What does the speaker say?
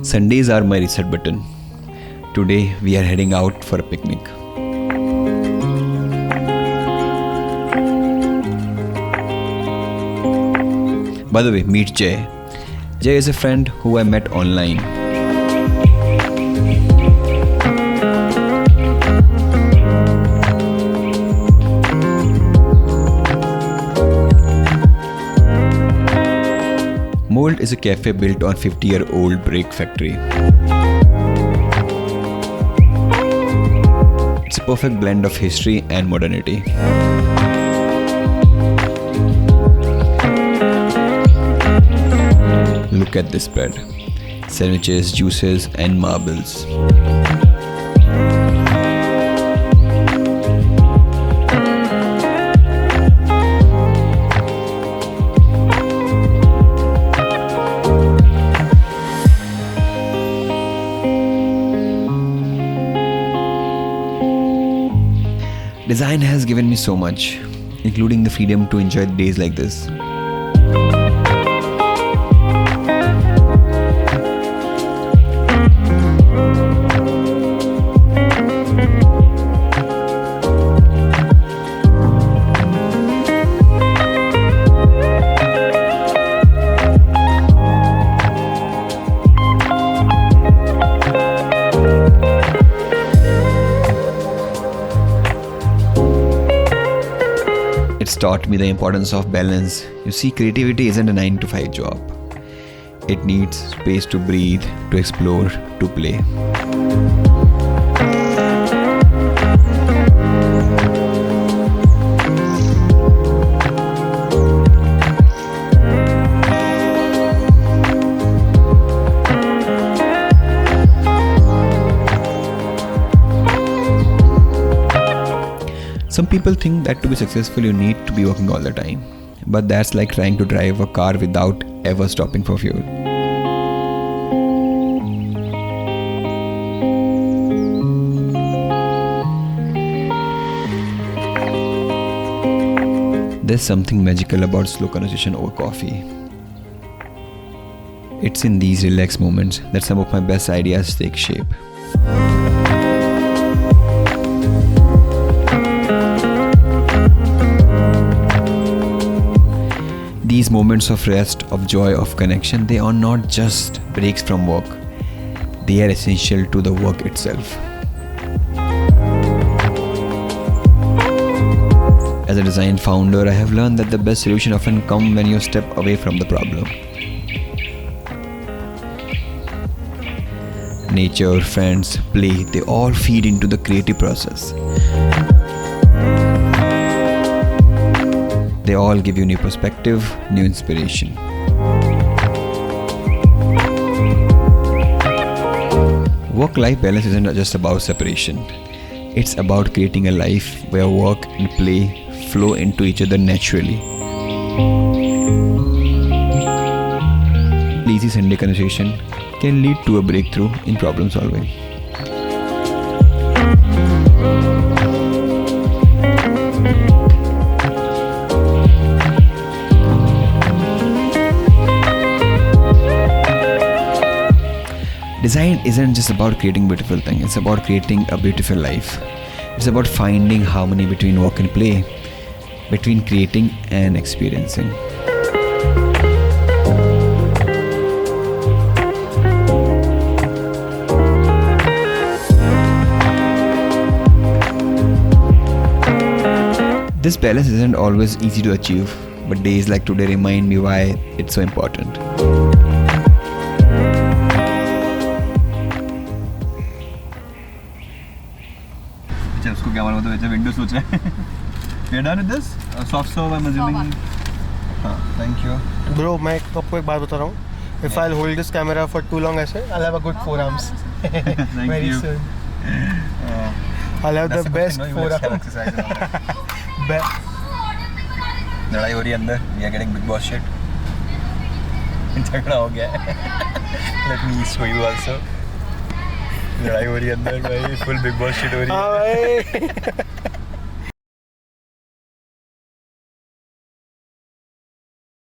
Sundays are my reset button. Today we are heading out for a picnic. By the way, meet Jay. Jay is a friend who I met online. Mould is a cafe built on 50-year-old brick factory. It's a perfect blend of history and modernity. Look at this spread. Sandwiches, juices and marbles. Design has given me so much, including the freedom to enjoy days like this. It's taught me the importance of balance. You see, creativity isn't a 9-to-5 job. It needs space to breathe, to explore, to play. Some people think that to be successful you need to be working all the time. But that's like trying to drive a car without ever stopping for fuel. There's something magical about slow conversation over coffee. It's in these relaxed moments that some of my best ideas take shape. These moments of rest, of joy, of connection, they are not just breaks from work. They are essential to the work itself. As a design founder, I have learned that the best solution often come when you step away from the problem. Nature, friends, play, they all feed into the creative process. They all give you new perspective, new inspiration. Work-life balance isn't just about separation. It's about creating a life where work and play flow into each other naturally. Easy Sunday conversation can lead to a breakthrough in problem solving. Design isn't just about creating beautiful things, it's about creating a beautiful life. It's about finding harmony between work and play, between creating and experiencing. This balance isn't always easy to achieve, but days like today remind me why it's so important. उसको क्या मालूम था window सोचा है we are done with this soft serve I'm assuming हाँ thank you bro मैं आपको एक बात बता रहा हूँ if I'll hold this camera for too long ऐसे I'll have a good forearms very soon I'll have the best forearms लड़ाई हो रही है अंदर we are getting big boss shit झगड़ा हो गया let me show you also लड़ाई हो रही है अंदर भाई फुल बिग बॉस शिट हो रही है।